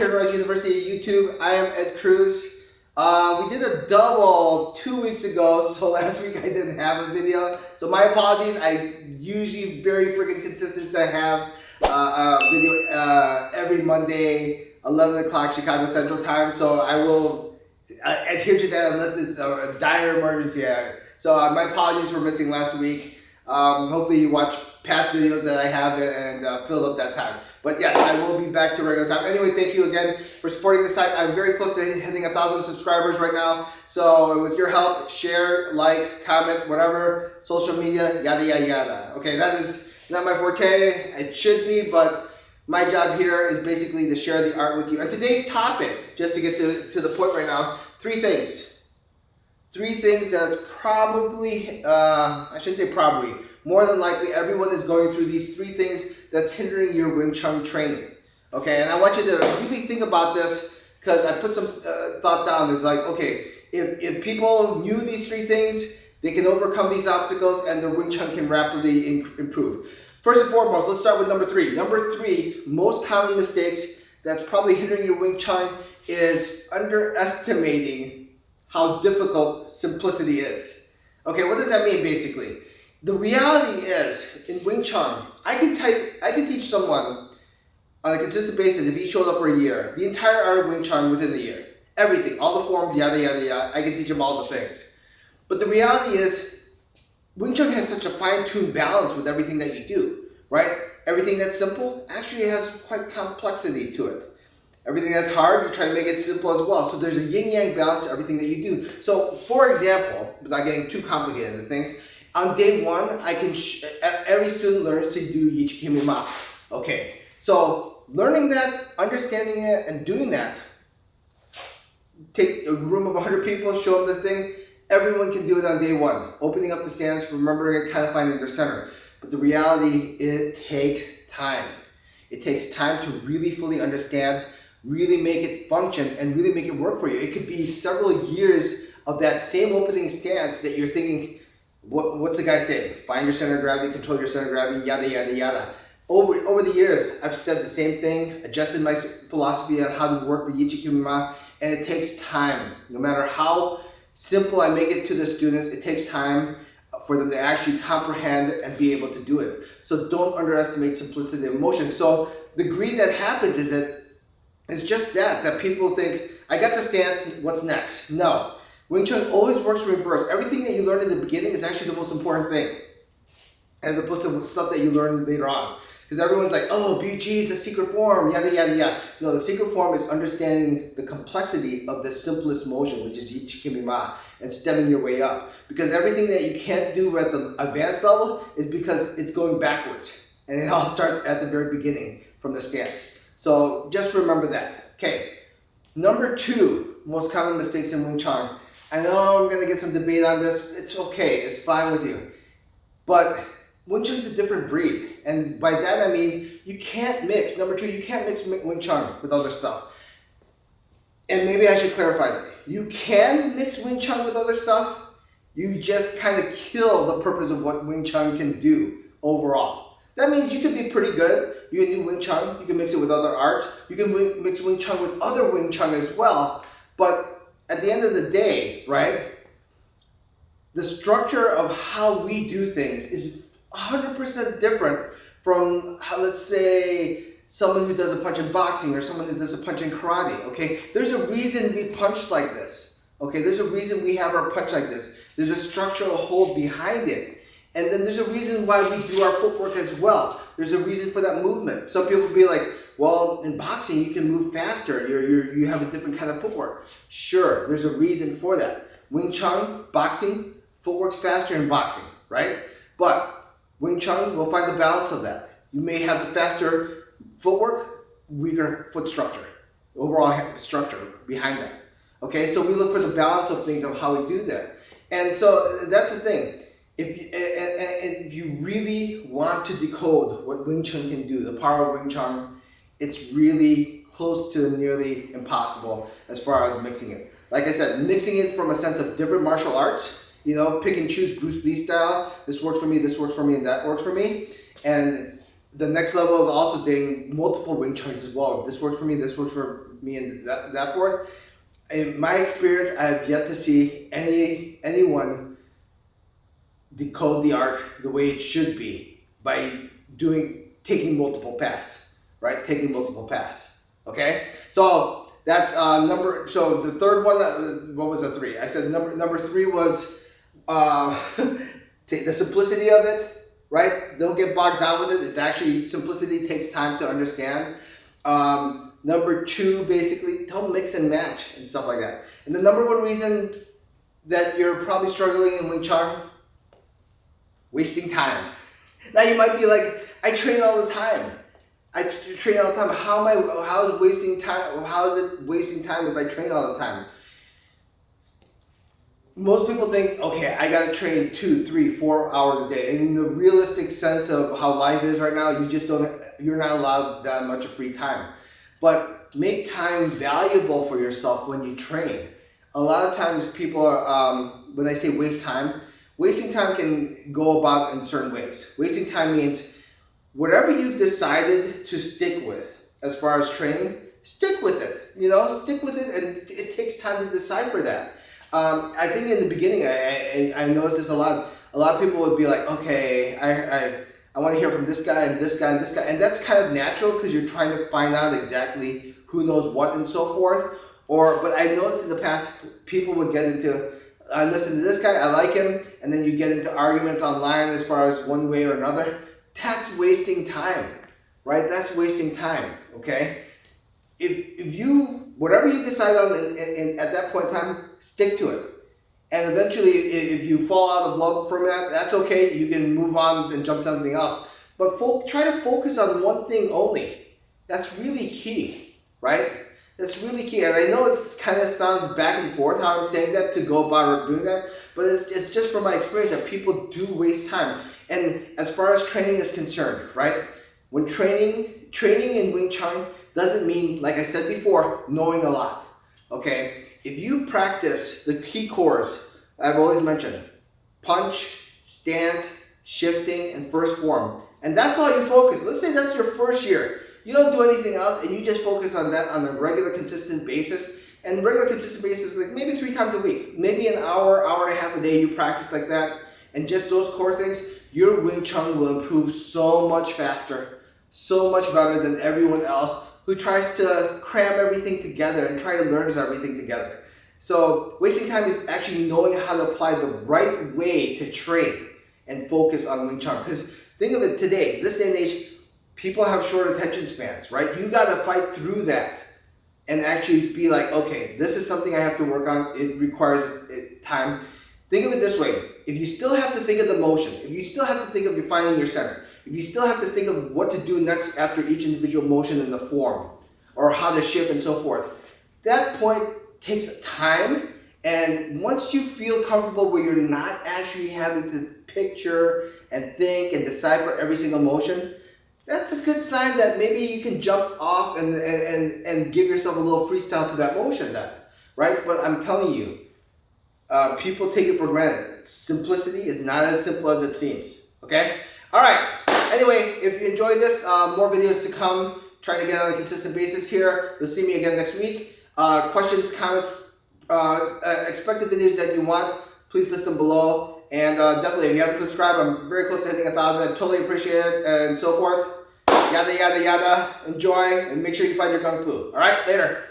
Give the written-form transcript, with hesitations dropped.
Kirin Rise University YouTube. I am Ed Cruz. We did a double 2 weeks ago, so last week I didn't have a video. So my apologies. I usually very freaking consistent to have a video every Monday, 11 o'clock Chicago Central Time. So I will adhere to that unless it's a dire emergency. So my apologies for missing last week. Hopefully you watch past videos that I have and fill up that time. But yes, I will be back to regular time. Anyway, thank you again for supporting the site. I'm very close to hitting 1,000 subscribers right now. So with your help, share, like, comment, whatever, social media, yada, yada, yada. Okay, that is not my forte. It should be, but my job here is basically to share the art with you. And today's topic, just to get to the point right now, three things. Three things that's probably, I shouldn't say probably, more than likely everyone is going through these three things that's hindering your Wing Chun training. Okay, and I want you to really think about this because I put some thought down. It's like, okay, if people knew these three things, they can overcome these obstacles and their Wing Chun can rapidly improve. First and foremost, let's start with number three. Number three, most common mistakes that's probably hindering your Wing Chun is underestimating how difficult simplicity is. Okay, what does that mean basically? The reality is, in Wing Chun, I can teach someone on a consistent basis, if he shows up for a year, the entire art of Wing Chun within the year. Everything, all the forms, yada, yada, yada. I can teach him all the things. But the reality is, Wing Chun has such a fine-tuned balance with everything that you do, right? Everything that's simple actually has quite complexity to it. Everything that's hard, you try to make it simple as well. So there's a yin-yang balance to everything that you do. So, for example, without getting too complicated with things, on day one, every student learns to do Yichi Kimi Ma. Okay, so learning that, understanding it, and doing that, take a room of 100 people, show them this thing, everyone can do it on day one. Opening up the stance, remembering it, kind of finding their center. But the reality, it takes time. It takes time to really fully understand, really make it function, and really make it work for you. It could be several years of that same opening stance that you're thinking, what's the guy saying? Find your center of gravity, control your center of gravity, yada, yada, yada. Over the years, I've said the same thing, adjusted my philosophy on how to work the Yichi Kimi Ma, and it takes time. No matter how simple I make it to the students, it takes time for them to actually comprehend and be able to do it. So don't underestimate simplicity of motion. So the greed that happens is that it's just that people think, I got the stance, what's next? No. Wing Chun always works reverse. Everything that you learn in the beginning is actually the most important thing, as opposed to stuff that you learn later on. Because everyone's like, oh, BG is the secret form, yada, yada, yada. No, the secret form is understanding the complexity of the simplest motion, which is Yichi Kimi Ma, and stemming your way up. Because everything that you can't do at the advanced level is because it's going backwards. And it all starts at the very beginning from the stance. So just remember that. Okay, number two, most common mistakes in Wing Chun. I know I'm going to get some debate on this. It's okay. It's fine with you. But Wing Chun is a different breed. And by that I mean you can't mix. Number two, you can't mix Wing Chun with other stuff. And maybe I should clarify that. You can mix Wing Chun with other stuff. You just kind of kill the purpose of what Wing Chun can do overall. That means you can be pretty good. You can do Wing Chun. You can mix it with other arts. You can mix Wing Chun with other Wing Chun as well. But at the end of the day, right, the structure of how we do things is 100% different from how, let's say, someone who does a punch in boxing or someone who does a punch in karate, okay? There's a reason we punch like this, okay? There's a reason we have our punch like this. There's a structural hold behind it. And then there's a reason why we do our footwork as well. There's a reason for that movement. Some people will be like, well, in boxing, you can move faster. You have a different kind of footwork. Sure, there's a reason for that. Wing Chun, boxing, footwork's faster in boxing, right? But Wing Chun will find the balance of that. You may have the faster footwork, weaker foot structure, overall structure behind that. Okay, so we look for the balance of things of how we do that. And so that's the thing. If you really want to decode what Wing Chun can do, the power of Wing Chun, it's really close to nearly impossible as far as mixing it. Like I said, mixing it from a sense of different martial arts, pick and choose Bruce Lee style. This works for me, and that works for me. And the next level is also doing multiple Wing Chuns as well. This works for me, this works for me, and that forth. In my experience, I have yet to see anyone decode the art the way it should be by taking multiple paths, right? Taking multiple paths. Okay, so that's So the third one, what was the three? I said number three was the simplicity of it. Right? Don't get bogged down with it. It's actually, simplicity takes time to understand. Number two, basically, don't mix and match and stuff like that. And the number one reason that you're probably struggling in Wing Chun, wasting time. Now you might be like, I train all the time. How is it wasting time? How is it wasting time if I train all the time? Most people think, okay, I gotta train 2, 3, 4 hours a day. And in the realistic sense of how life is right now, you're not allowed that much of free time. But make time valuable for yourself when you train. A lot of times people, when I say wasting time can go about in certain ways. Wasting time means whatever you've decided to stick with as far as training, stick with it. Stick with it, and it takes time to decide for that. I think in the beginning, I noticed this a lot. A lot of people would be like, okay, I want to hear from this guy and this guy and this guy. And that's kind of natural because you're trying to find out exactly who knows what and so forth. But I noticed in the past, people would get into, I listen to this guy, I like him, and then you get into arguments online as far as one way or another. That's wasting time, right? That's wasting time, okay? Whatever you decide on at that point in time, stick to it. And eventually, if you fall out of love from that, that's okay. You can move on and jump to something else. But try to focus on one thing only. That's really key, right? That's really key. And I know it kind of sounds back and forth how I'm saying that to go about doing that, but it's just from my experience that people do waste time. And as far as training is concerned, right? When training in Wing Chun doesn't mean, like I said before, knowing a lot, okay? If you practice the key cores I've always mentioned, punch, stance, shifting, and first form, and that's all you focus. Let's say that's your first year. You don't do anything else, and you just focus on that on a regular, consistent basis. And regular, consistent basis, like maybe 3 times a week, maybe an hour, hour and a half a day, you practice like that, and just those core things, your Wing Chun will improve so much faster, so much better than everyone else who tries to cram everything together and try to learn everything together. So wasting time is actually knowing how to apply the right way to train and focus on Wing Chun. Because think of it today, this day and age, people have short attention spans, right? You got to fight through that and actually be like, okay, this is something I have to work on. It requires time. Think of it this way. If you still have to think of the motion, if you still have to think of finding your center, if you still have to think of what to do next after each individual motion in the form, or how to shift and so forth, that point takes time. And once you feel comfortable where you're not actually having to picture and think and decide for every single motion, that's a good sign that maybe you can jump off and give yourself a little freestyle to that motion then, right? But I'm telling you, people take it for granted. Simplicity is not as simple as it seems, okay? All right, anyway, if you enjoyed this, more videos to come, trying to get on a consistent basis here. You'll see me again next week. Questions, comments, expected videos that you want, please list them below. And definitely, if you haven't subscribed, I'm very close to hitting 1,000. I totally appreciate it, and so forth. Yada, yada, yada. Enjoy, and make sure you find your Gung Fu. All right, later.